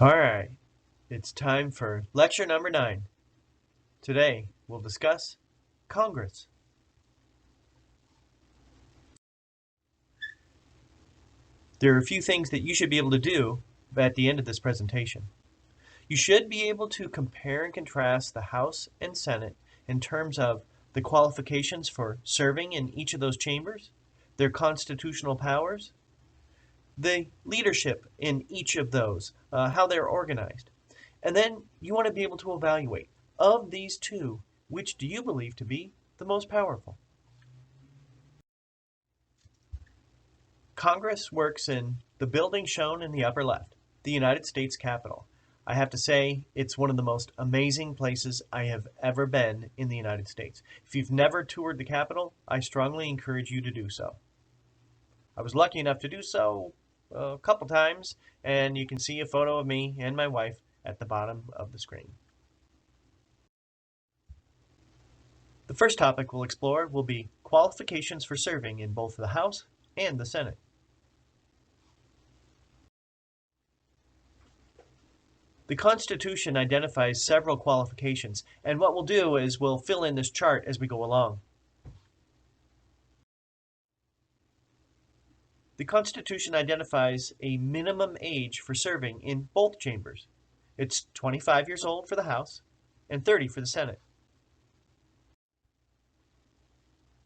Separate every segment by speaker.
Speaker 1: All right, it's time for lecture number 9. Today, we'll discuss Congress. There are a few things that you should be able to do at the end of this presentation. You should be able to compare and contrast the House and Senate in terms of the qualifications for serving in each of those chambers, their constitutional powers, the leadership in each of those, how they're organized. And then you want to be able to evaluate, of these two, which do you believe to be the most powerful? Congress works in the building shown in the upper left, the United States Capitol. I have to say, it's one of the most amazing places I have ever been in the United States. If you've never toured the Capitol, I strongly encourage you to do so. I was lucky enough to do so a couple times, and you can see a photo of me and my wife at the bottom of the screen. The first topic we'll explore will be qualifications for serving in both the House and the Senate. The Constitution identifies several qualifications, and what we'll do is we'll fill in this chart as we go along. The Constitution identifies a minimum age for serving in both chambers. It's 25 years old for the House and 30 for the Senate.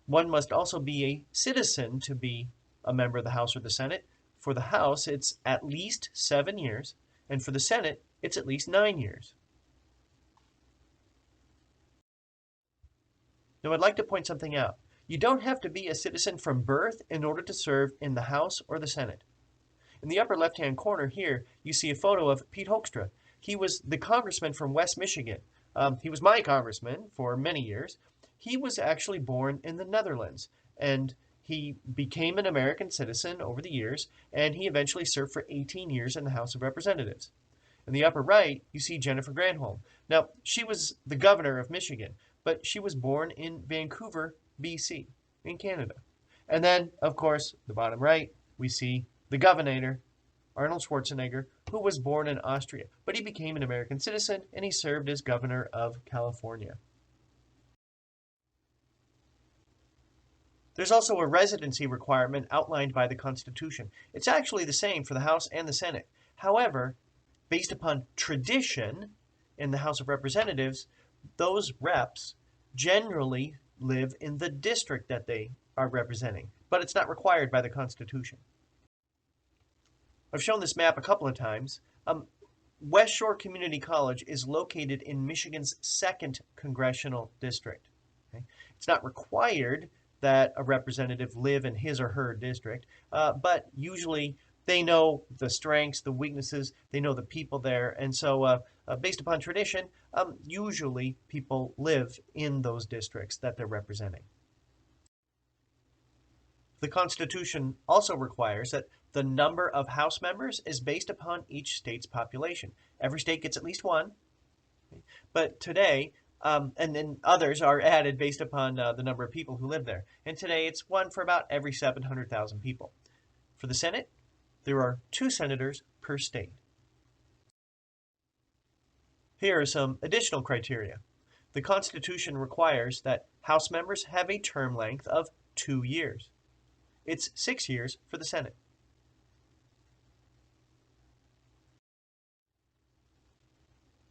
Speaker 1: One must also be a citizen to be a member of the House or the Senate. For the House, it's at least 7 years, and for the Senate, it's at least 9 years. Now, I'd like to point something out. You don't have to be a citizen from birth in order to serve in the House or the Senate. In the upper left-hand corner here, you see a photo of Pete Hoekstra. He was the congressman from West Michigan. He was my congressman for many years. He was actually born in the Netherlands, and he became an American citizen over the years, and he eventually served for 18 years in the House of Representatives. In the upper right, you see Jennifer Granholm. Now, she was the governor of Michigan, but she was born in Vancouver, BC, in Canada. And then, of course, the bottom right, we see the governor, Arnold Schwarzenegger, who was born in Austria, but he became an American citizen, and he served as governor of California. There's also a residency requirement outlined by the Constitution. It's actually the same for the House and the Senate. However, based upon tradition in the House of Representatives, those reps generally live in the district that they are representing, but it's not required by the Constitution. I've shown this map a couple of times. West Shore Community College is located in Michigan's 2nd congressional district. Okay? It's not required that a representative live in his or her district, but usually they know the strengths, the weaknesses, they know the people there, and so based upon tradition, usually people live in those districts that they're representing. The Constitution also requires that the number of House members is based upon each state's population. Every state gets at least one, but today, and then others are added based upon the number of people who live there. And today it's one for about every 700,000 people. For the Senate, there are 2 senators per state. Here are some additional criteria. The Constitution requires that House members have a term length of 2 years. It's 6 years for the Senate.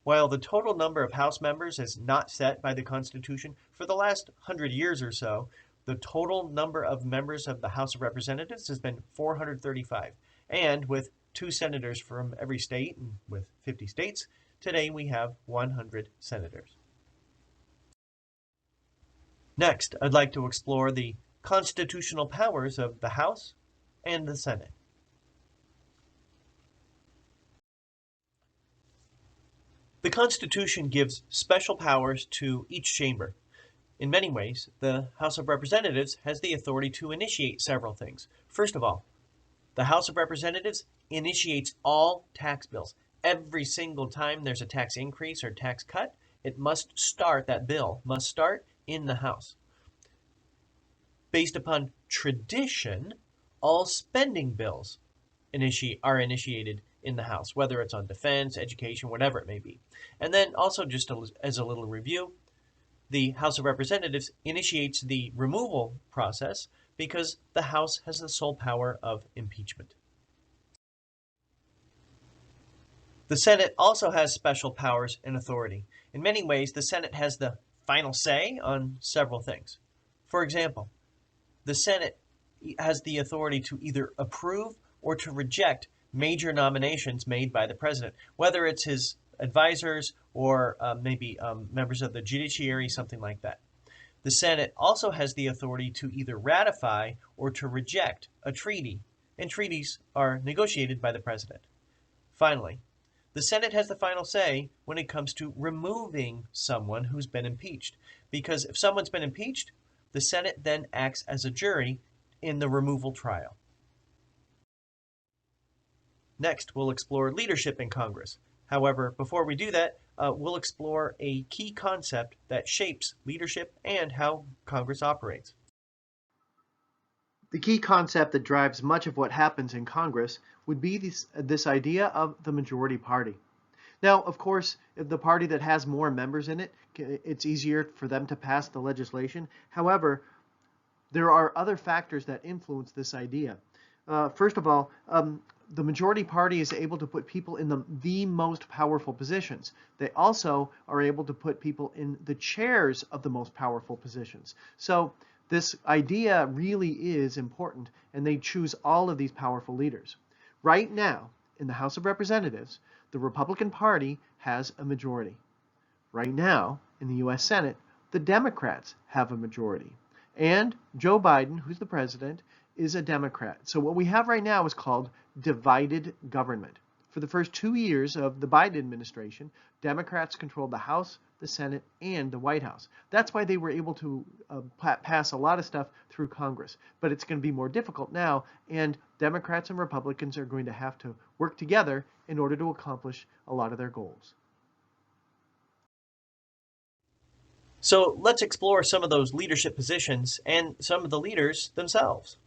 Speaker 1: While the total number of House members is not set by the Constitution, for the last 100 years or so, the total number of members of the House of Representatives has been 435. And with 2 senators from every state, and with 50 states, today we have 100 senators. Next, I'd like to explore the constitutional powers of the House and the Senate. The Constitution gives special powers to each chamber. In many ways, the House of Representatives has the authority to initiate several things. First of all, the House of Representatives initiates all tax bills. Every single time there's a tax increase or tax cut, that bill must start in the House. Based upon tradition, all spending bills are initiated in the House, whether it's on defense, education, whatever it may be. And then also, just as a little review, the House of Representatives initiates the removal process because the House has the sole power of impeachment. The Senate also has special powers and authority. In many ways, the Senate has the final say on several things. For example, the Senate has the authority to either approve or to reject major nominations made by the president, whether it's his advisors or maybe members of the judiciary, something like that. The Senate also has the authority to either ratify or to reject a treaty, and treaties are negotiated by the president. Finally, the Senate has the final say when it comes to removing someone who's been impeached, because if someone's been impeached, the Senate then acts as a jury in the removal trial. Next, we'll explore leadership in Congress. However, before we do that, we'll explore a key concept that shapes leadership and how Congress operates.
Speaker 2: The key concept that drives much of what happens in Congress would be this idea of the majority party. Now, of course, if the party that has more members in it, it's easier for them to pass the legislation. However, there are other factors that influence this idea. First of all, the majority party is able to put people in the most powerful positions. They also are able to put people in the chairs of the most powerful positions. So this idea really is important, and they choose all of these powerful leaders. Right now, in the House of Representatives, the Republican Party has a majority. Right now, in the U.S. Senate, the Democrats have a majority. And Joe Biden, who's the president, is a Democrat. So what we have right now is called divided government. For the first 2 years of the Biden administration, Democrats controlled the House, the Senate, and the White House. That's why they were able to pass a lot of stuff through Congress. But it's going to be more difficult now, and Democrats and Republicans are going to have to work together in order to accomplish a lot of their goals.
Speaker 1: So let's explore some of those leadership positions and some of the leaders themselves.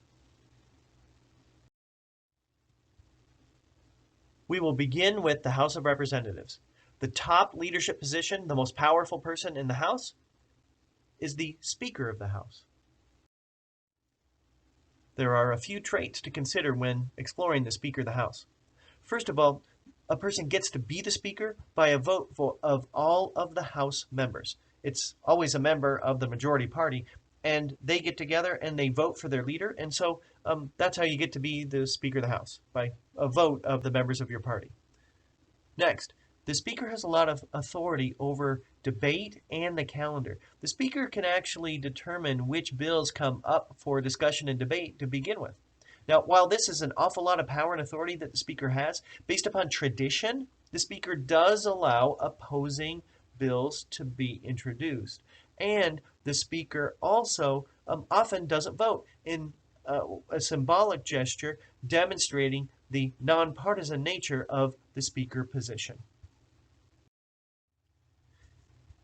Speaker 1: We will begin with the House of Representatives. The top leadership position, the most powerful person in the House, is the Speaker of the House. There are a few traits to consider when exploring the Speaker of the House. First of all, a person gets to be the Speaker by a vote of all of the House members. It's always a member of the majority party, and they get together and they vote for their leader, and so that's how you get to be the Speaker of the House, by a vote of the members of your party. Next, the Speaker has a lot of authority over debate and the calendar. The Speaker can actually determine which bills come up for discussion and debate to begin with. Now, while this is an awful lot of power and authority that the Speaker has, based upon tradition, the Speaker does allow opposing bills to be introduced. And the Speaker also often doesn't vote in a symbolic gesture demonstrating the nonpartisan nature of the Speaker position.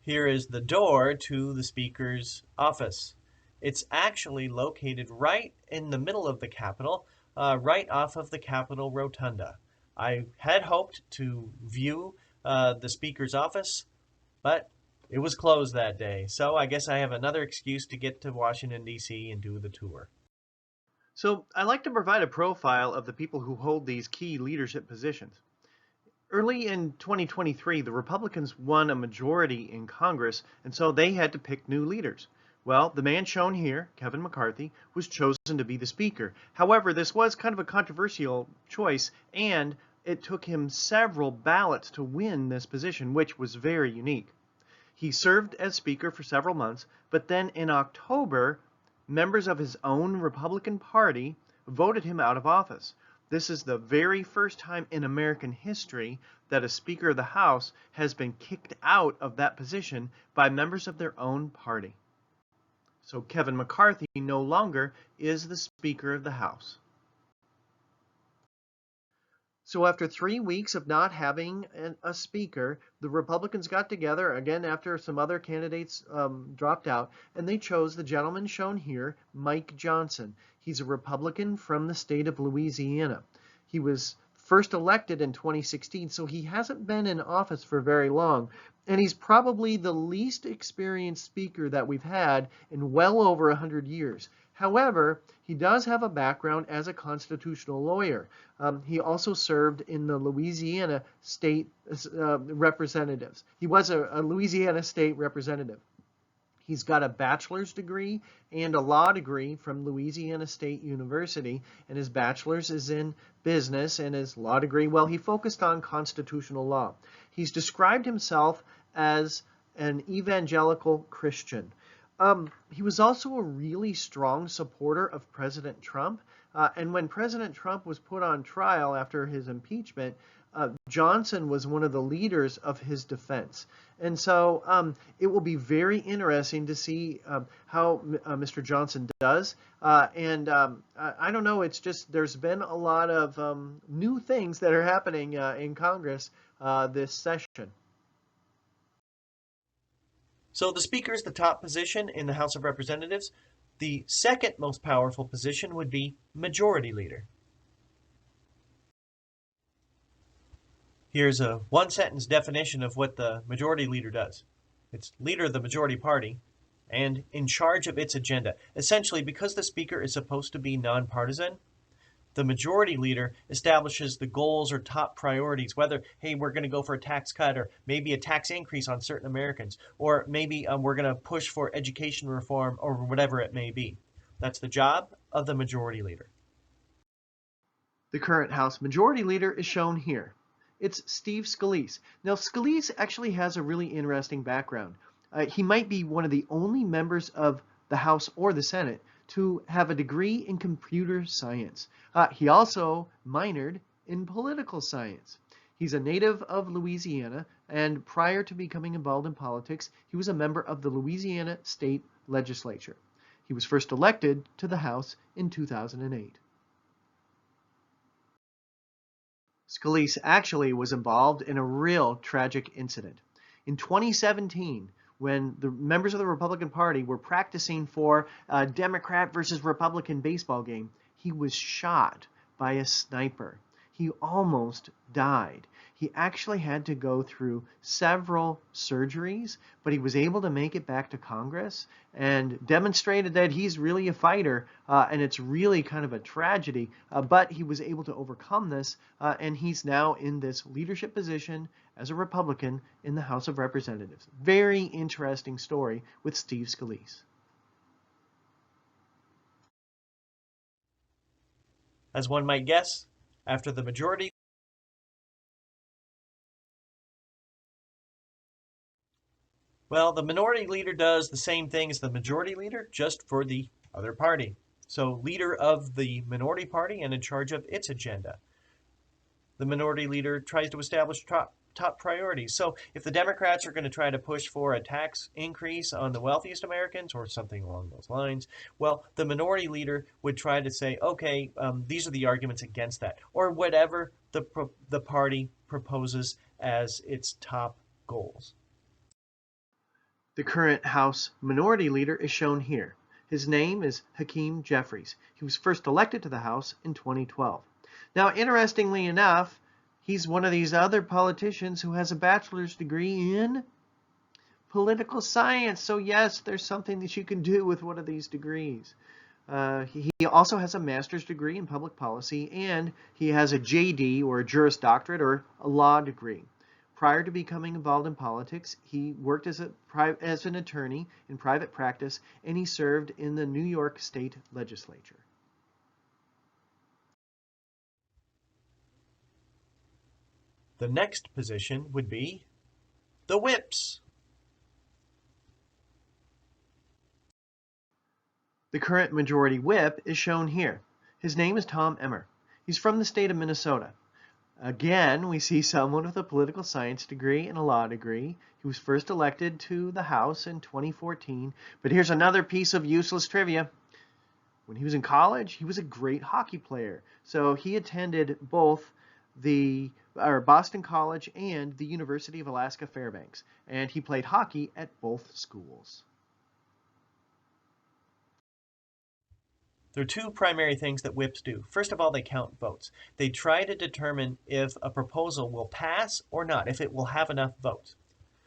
Speaker 1: Here is the door to the Speaker's office. It's actually located right in the middle of the Capitol, right off of the Capitol Rotunda. I had hoped to view the Speaker's office, but it was closed that day. So I guess I have another excuse to get to Washington, D.C. and do the tour.
Speaker 2: So I like to provide a profile of the people who hold these key leadership positions. Early in 2023, the Republicans won a majority in Congress, and so they had to pick new leaders. Well, the man shown here, Kevin McCarthy, was chosen to be the Speaker. However, this was kind of a controversial choice, and it took him several ballots to win this position, which was very unique. He served as Speaker for several months, but then in October, members of his own Republican Party voted him out of office. This is the very first time in American history that a Speaker of the House has been kicked out of that position by members of their own party. So Kevin McCarthy no longer is the Speaker of the House. So after 3 weeks of not having a speaker, the Republicans got together, again after some other candidates dropped out, and they chose the gentleman shown here, Mike Johnson. He's a Republican from the state of Louisiana. He was first elected in 2016, so he hasn't been in office for very long. And he's probably the least experienced speaker that we've had in well over 100 years. However, he does have a background as a constitutional lawyer. He also served in the Louisiana state representatives. He was a Louisiana state representative. He's got a bachelor's degree and a law degree from Louisiana State University, and his bachelor's is in business, and his law degree, well, he focused on constitutional law. He's described himself as an evangelical Christian. He was also a really strong supporter of President Trump, and when President Trump was put on trial after his impeachment, Johnson was one of the leaders of his defense. And so it will be very interesting to see how Mr. Johnson does. I don't know, it's just there's been a lot of new things that are happening in Congress this session.
Speaker 1: So the Speaker is the top position in the House of Representatives. The second most powerful position would be Majority Leader. Here's a one-sentence definition of what the Majority Leader does. It's leader of the majority party and in charge of its agenda. Essentially, because the Speaker is supposed to be nonpartisan, the Majority Leader establishes the goals or top priorities, whether, hey, we're going to go for a tax cut or maybe a tax increase on certain Americans, or maybe we're going to push for education reform or whatever it may be. That's the job of the Majority Leader.
Speaker 2: The current House Majority Leader is shown here. It's Steve Scalise. Now, Scalise actually has a really interesting background. He might be one of the only members of the House or the Senate to have a degree in computer science. He also minored in political science. He's a native of Louisiana, and prior to becoming involved in politics, he was a member of the Louisiana State Legislature. He was first elected to the House in 2008. Scalise actually was involved in a real tragic incident. In 2017, when the members of the Republican Party were practicing for a Democrat versus Republican baseball game, he was shot by a sniper. He almost died. He actually had to go through several surgeries, but he was able to make it back to Congress and demonstrated that he's really a fighter, and it's really kind of a tragedy, but he was able to overcome this, and he's now in this leadership position as a Republican in the House of Representatives. Very interesting story with Steve Scalise.
Speaker 1: As one might guess, after the majority, well, the Minority Leader does the same thing as the Majority Leader, just for the other party. So, leader of the minority party and in charge of its agenda. The Minority Leader tries to establish top priorities. So if the Democrats are going to try to push for a tax increase on the wealthiest Americans or something along those lines, well, the Minority Leader would try to say, okay, these are the arguments against that, or whatever the party proposes as its top goals.
Speaker 2: The current House Minority Leader is shown here. His name is Hakeem Jeffries. He was first elected to the House in 2012. Now, interestingly enough, he's one of these other politicians who has a bachelor's degree in political science. So yes, there's something that you can do with one of these degrees. He also has a master's degree in public policy, and he has a JD, or a Juris Doctorate, or a law degree. Prior to becoming involved in politics, he worked as an attorney in private practice, and he served in the New York State Legislature.
Speaker 1: The next position would be the whips.
Speaker 2: The current majority whip is shown here. His name is Tom Emmer. He's from the state of Minnesota. Again, we see someone with a political science degree and a law degree. He was first elected to the House in 2014. But here's another piece of useless trivia. When he was in college, he was a great hockey player. So he attended both the Boston College and the University of Alaska Fairbanks, and he played hockey at both schools.
Speaker 1: There are two primary things that whips do. First of all, they count votes. They try to determine if a proposal will pass or not, if it will have enough votes.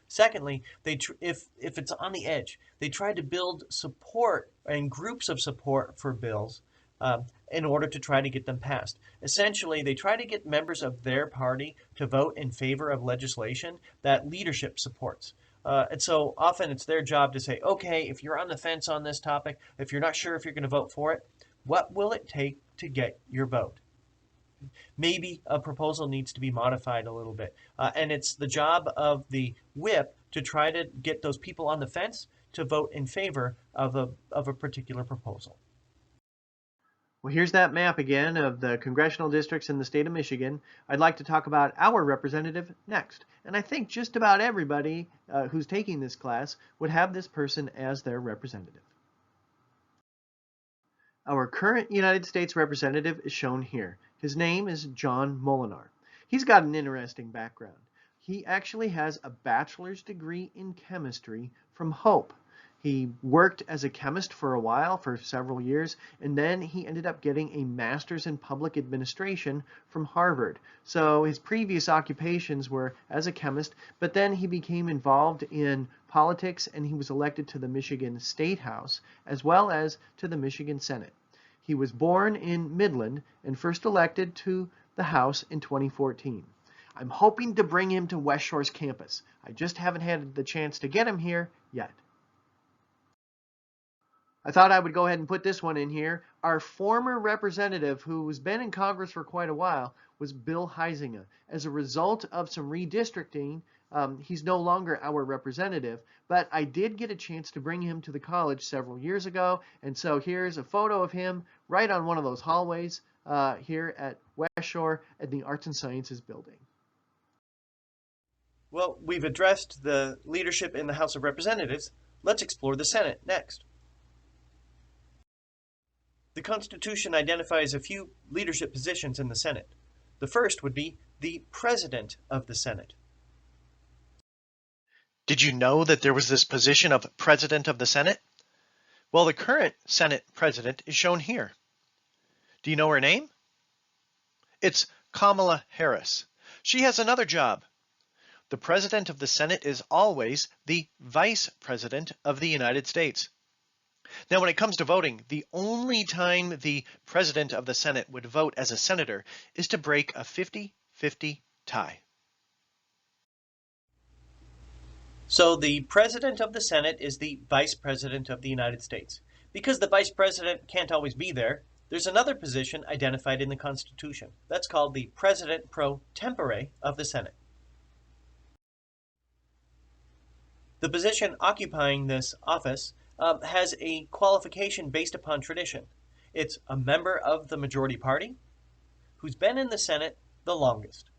Speaker 1: Secondly, if it's on the edge, they try to build support and groups of support for bills in order to try to get them passed. Essentially, they try to get members of their party to vote in favor of legislation that leadership supports. And so often it's their job to say, okay, if you're on the fence on this topic, if you're not sure if you're going to vote for it, what will it take to get your vote? Maybe a proposal needs to be modified a little bit. And it's the job of the whip to try to get those people on the fence to vote in favor of a particular proposal.
Speaker 2: Well, here's that map again of the congressional districts in the state of Michigan. I'd like to talk about our representative next. And I think just about everybody who's taking this class would have this person as their representative. Our current United States representative is shown here. His name is John Molinar. He's got an interesting background. He actually has a bachelor's degree in chemistry from Hope. He worked as a chemist for a while, for several years, and then he ended up getting a master's in public administration from Harvard. So his previous occupations were as a chemist, but then he became involved in politics and he was elected to the Michigan State House as well as to the Michigan Senate. He was born in Midland and first elected to the House in 2014. I'm hoping to bring him to West Shore's campus. I just haven't had the chance to get him here yet. I thought I would go ahead and put this one in here. Our former representative, who's been in Congress for quite a while, was Bill Huizenga. As a result of some redistricting, he's no longer our representative, but I did get a chance to bring him to the college several years ago, and so here's a photo of him right on one of those hallways here at West Shore at the Arts and Sciences building.
Speaker 1: Well, we've addressed the leadership in the House of Representatives. Let's explore the Senate next. The Constitution identifies a few leadership positions in the Senate. The first would be the President of the Senate.
Speaker 3: Did you know that there was this position of President of the Senate? Well, the current Senate President is shown here. Do you know her name? It's Kamala Harris. She has another job. The President of the Senate is always the Vice President of the United States. Now, when it comes to voting, the only time the President of the Senate would vote as a senator is to break a 50-50 tie.
Speaker 1: So the President of the Senate is the Vice President of the United States. Because the Vice President can't always be there, there's another position identified in the Constitution. That's called the President pro tempore of the Senate. The position occupying this office has a qualification based upon tradition. It's a member of the majority party who's been in the Senate the longest.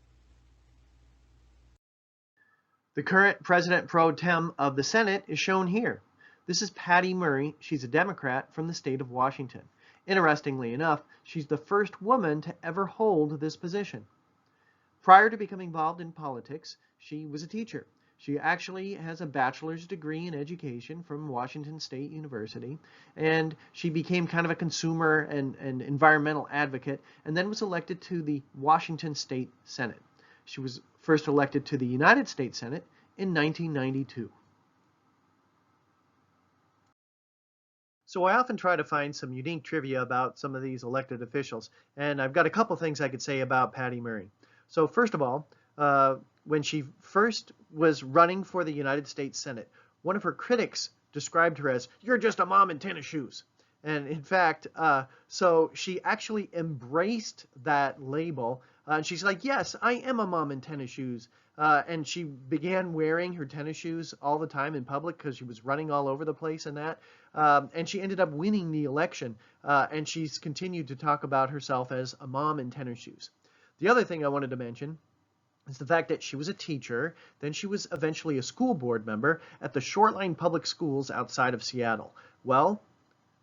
Speaker 2: The current President pro tem of the Senate is shown here. This is Patty Murray. She's a Democrat from the state of Washington. Interestingly enough, she's the first woman to ever hold this position. Prior to becoming involved in politics, she was a teacher. She actually has a bachelor's degree in education from Washington State University, and she became kind of a consumer and environmental advocate, and then was elected to the Washington State Senate. She was first elected to the United States Senate in 1992. So I often try to find some unique trivia about some of these elected officials, and I've got a couple things I could say about Patty Murray. So first of all, when she first was running for the United States Senate, one of her critics described her as, "You're just a mom in tennis shoes." And in fact, so she actually embraced that label. And she's like, "Yes, I am a mom in tennis shoes." And she began wearing her tennis shoes all the time in public because she was running all over the place in that. And she ended up winning the election. And she's continued to talk about herself as a mom in tennis shoes. The other thing I wanted to mention is the fact that she was a teacher, then she was eventually a school board member at the Shoreline Public Schools outside of Seattle. Well,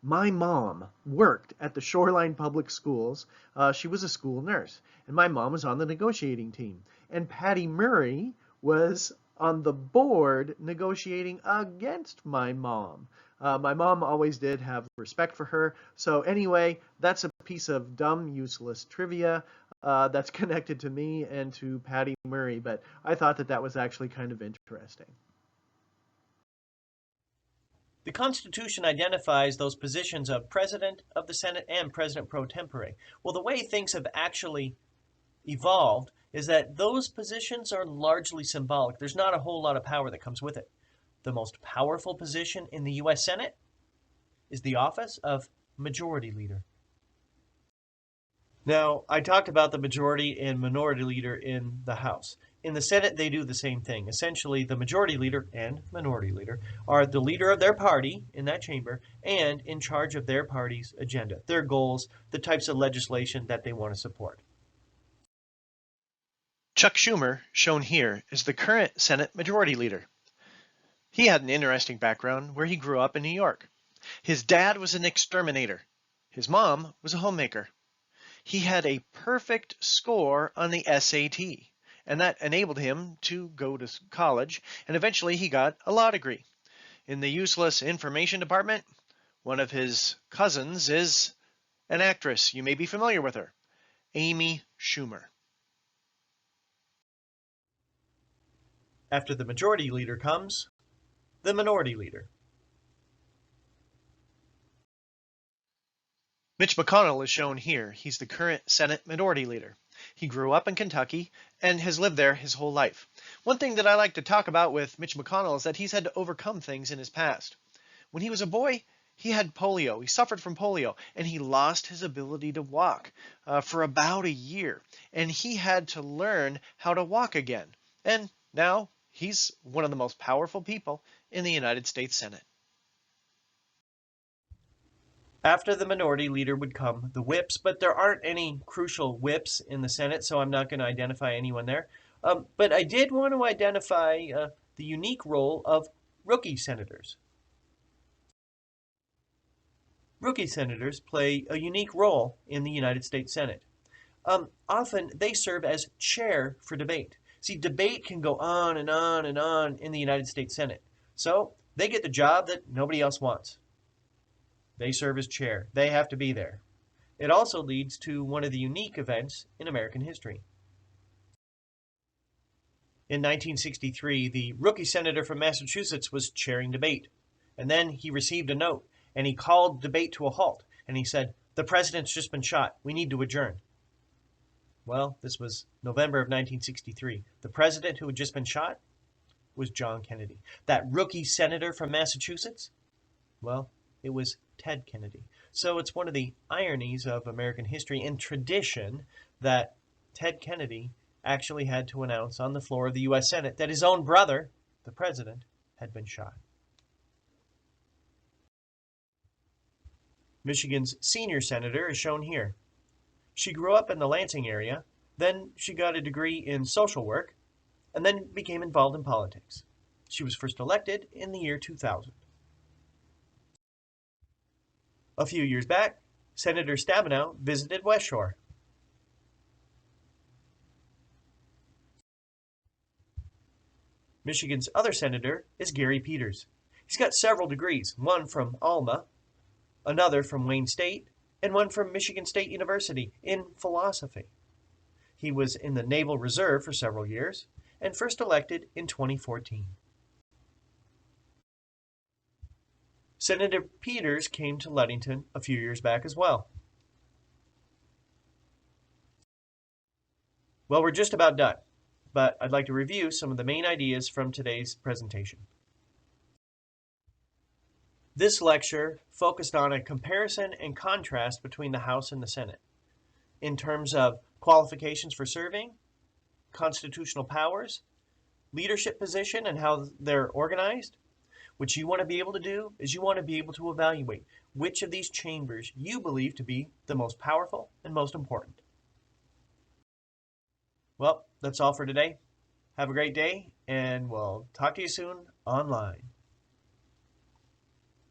Speaker 2: my mom worked at the Shoreline Public Schools. She was a school nurse, and my mom was on the negotiating team. And Patty Murray was on the board negotiating against my mom. My mom always did have respect for her. So anyway, that's a piece of dumb, useless trivia that's connected to me and to Patty Murray. But I thought that that was actually kind of interesting.
Speaker 1: The Constitution identifies those positions of President of the Senate and President pro tempore. Well, the way things have actually evolved is that those positions are largely symbolic. There's not a whole lot of power that comes with it. The most powerful position in the U.S. Senate is the office of Majority Leader. Now, I talked about the Majority and Minority Leader in the House. In the Senate, they do the same thing. Essentially, the Majority Leader and Minority Leader are the leader of their party in that chamber and in charge of their party's agenda, their goals, the types of legislation that they want to support.
Speaker 3: Chuck Schumer, shown here, is the current Senate Majority Leader. He had an interesting background where he grew up in New York. His dad was an exterminator. His mom was a homemaker. He had a perfect score on the SAT, and that enabled him to go to college, and eventually he got a law degree. In the useless information department, one of his cousins is an actress. You may be familiar with her, Amy Schumer.
Speaker 1: After the Majority Leader comes the Minority Leader.
Speaker 3: Mitch McConnell is shown here. He's the current Senate Minority Leader. He grew up in Kentucky and has lived there his whole life. One thing that I like to talk about with Mitch McConnell is that he's had to overcome things in his past. When he was a boy, he had polio. He suffered from polio, and he lost his ability to walk for about a year. And he had to learn how to walk again. And now he's one of the most powerful people in the United States Senate.
Speaker 1: After the Minority Leader would come the whips, but there aren't any crucial whips in the Senate, so I'm not going to identify anyone there. But I did want to identify the unique role of rookie senators. Rookie senators play a unique role in the United States Senate. Often they serve as chair for debate. See, debate can go on and on and on in the United States Senate. So they get the job that nobody else wants. They serve as chair. They have to be there. It also leads to one of the unique events in American history. In 1963, the rookie senator from Massachusetts was chairing debate. And then he received a note, and he called debate to a halt. And he said, "The president's just been shot. We need to adjourn." Well, this was November of 1963. The president who had just been shot was John Kennedy. That rookie senator from Massachusetts, well, it was Ted Kennedy. So it's one of the ironies of American history and tradition that Ted Kennedy actually had to announce on the floor of the U.S. Senate that his own brother, the president, had been shot. Michigan's senior senator is shown here. She grew up in the Lansing area, then she got a degree in social work, and then became involved in politics. She was first elected in the year 2000. A few years back, Senator Stabenow visited West Shore. Michigan's other senator is Gary Peters. He's got several degrees, one from Alma, another from Wayne State, and one from Michigan State University in philosophy. He was in the Naval Reserve for several years and first elected in 2014. Senator Peters came to Ludington a few years back as well. Well, we're just about done, but I'd like to review some of the main ideas from today's presentation. This lecture focused on a comparison and contrast between the House and the Senate in terms of qualifications for serving, constitutional powers, leadership position and how they're organized. What you want to be able to do is you want to be able to evaluate which of these chambers you believe to be the most powerful and most important. Well, that's all for today. Have a great day, and we'll talk to you soon online.